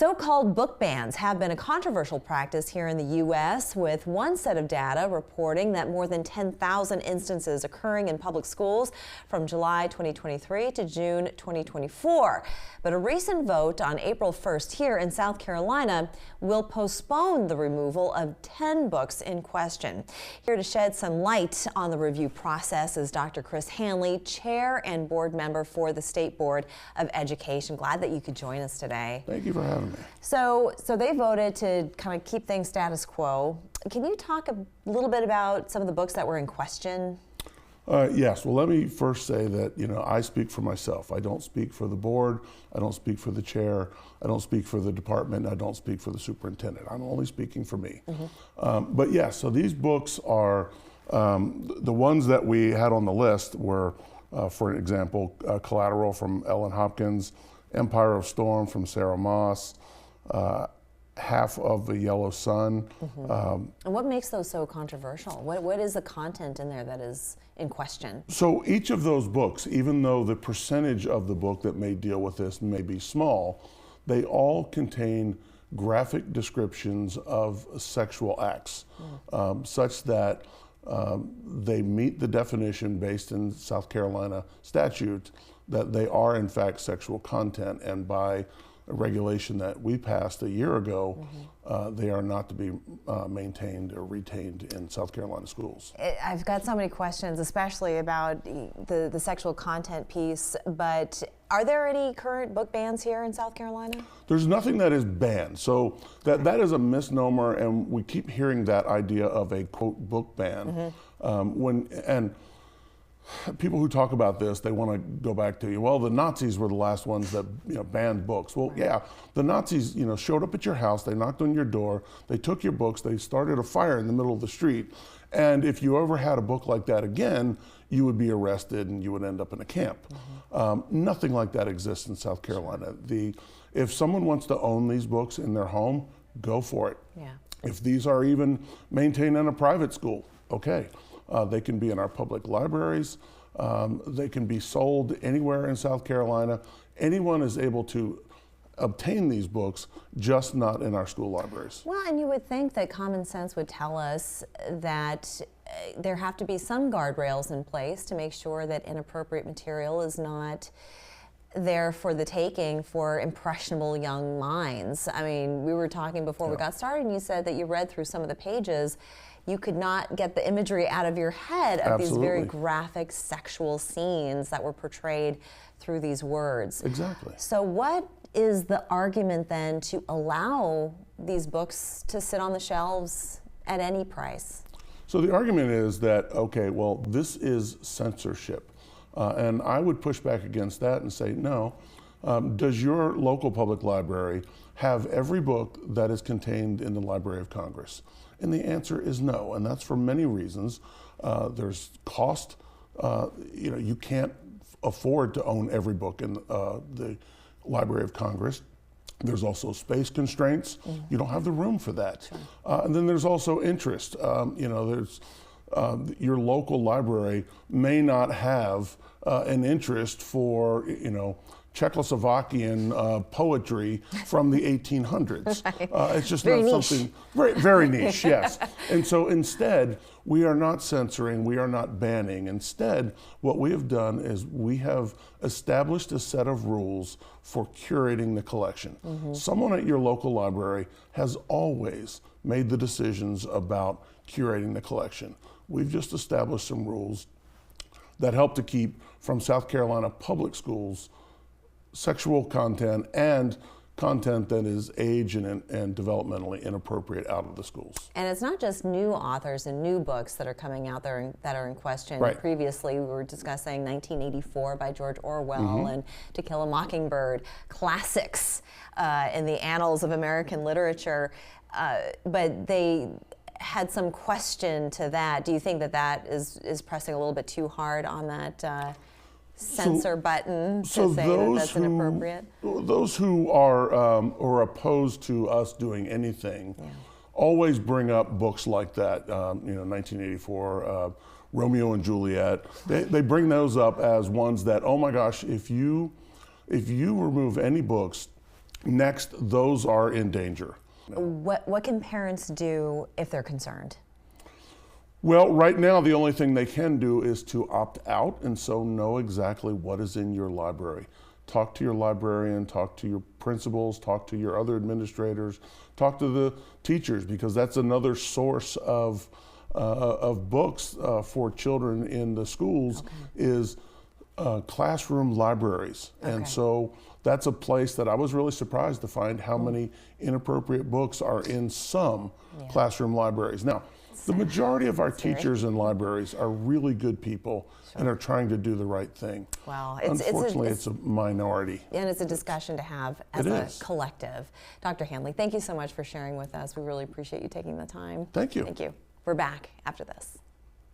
So-called book bans have been a controversial practice here in the U.S., with one set of data reporting that more than 10,000 instances occurring in public schools from July 2023 to June 2024. But a recent vote on April 1st here in South Carolina will postpone the removal of 10 books in question. Here to shed some light on the review process is Dr. Chris Hanley, chair and board member for the State Board of Education. Glad that you could join us today. Thank you for having me. So they voted to kind of keep things status quo. Can you talk a little bit about some of the books that were in question? Yes. Well, let me first say that, I speak for myself. I don't speak for the board. I don't speak for the chair. I don't speak for the department. I don't speak for the superintendent. I'm only speaking for me. But yes, so these books are, the ones that we had on the list were, for example, Collateral from Ellen Hopkins, Empire of Storm from Sarah Moss, Half of the Yellow Sun. And what makes those so controversial? What is the content in there that is in question? So each of those books, even though the percentage of the book that may deal with this may be small, they all contain graphic descriptions of sexual acts, such that they meet the definition based in South Carolina statute that they are in fact sexual content, and by a regulation that we passed a year ago, they are not to be maintained or retained in South Carolina schools. I've got so many questions, especially about the sexual content piece, but are there any current book bans here in South Carolina? There's nothing that is banned. So that is a misnomer, and we keep hearing that idea of a quote book ban. And people who talk about this, they want to go back to, well, the Nazis were the last ones that banned books. Well, yeah, the Nazis showed up at your house, they knocked on your door, they took your books, they started a fire in the middle of the street, and if you ever had a book like that again, you would be arrested and you would end up in a camp. Nothing like that exists in South Carolina. If someone wants to own these books in their home, go for it. If these are even maintained in a private school, okay. They can be in our public libraries. They can be sold anywhere in South Carolina. Anyone is able to obtain these books, just not in our school libraries. Well, and you would think that common sense would tell us that there have to be some guardrails in place to make sure that inappropriate material is not there for the taking for impressionable young minds. I mean, we were talking before we got started, and you said that you read through some of the pages. You could not get the imagery out of your head of these very graphic sexual scenes that were portrayed through these words. Exactly. So what is the argument then to allow these books to sit on the shelves at any price? So the argument is that, okay, well, this is censorship. And I would push back against that and say, no. Does your local public library have every book that is contained in the Library of Congress? And the answer is no, and that's for many reasons. There's cost. You can't afford to own every book in the Library of Congress. There's also space constraints. You don't have the room for that. And then there's also interest. There's your local library may not have an interest for, Czechoslovakian poetry from the 1800s. It's just very not niche. something very niche, yes. And so instead, we are not censoring, we are not banning. Instead, what we have done is we have established a set of rules for curating the collection. Someone at your local library has always made the decisions about curating the collection. We've just established some rules that help to keep from South Carolina public schools sexual content and content that is age and developmentally inappropriate out of the schools. And it's not just new authors and new books that are coming out there that are in question. Right. Previously, we were discussing 1984 by George Orwell and To Kill a Mockingbird, classics in the annals of American literature, but they had some question to that. Do you think that is pressing a little bit too hard on that censor button to say that that's inappropriate? Those who are opposed to us doing anything always bring up books like that, 1984, Romeo and Juliet. They bring those up as ones that, oh my gosh, if you remove any books Next, those are in danger. What can parents do if they're concerned? Well, right now, the only thing they can do is to opt out, and so know exactly what is in your library. Talk to your librarian, talk to your principals, talk to your other administrators, talk to the teachers, because that's another source of books for children in the schools, is classroom libraries. And so that's a place that I was really surprised to find how many inappropriate books are in some classroom libraries. Now, the majority of our teachers in libraries are really good people and are trying to do the right thing. Well, unfortunately, it's a minority. And it's a discussion to have as a collective. Dr. Hanley, thank you so much for sharing with us. We really appreciate you taking the time. Thank you. Thank you. We're back after this.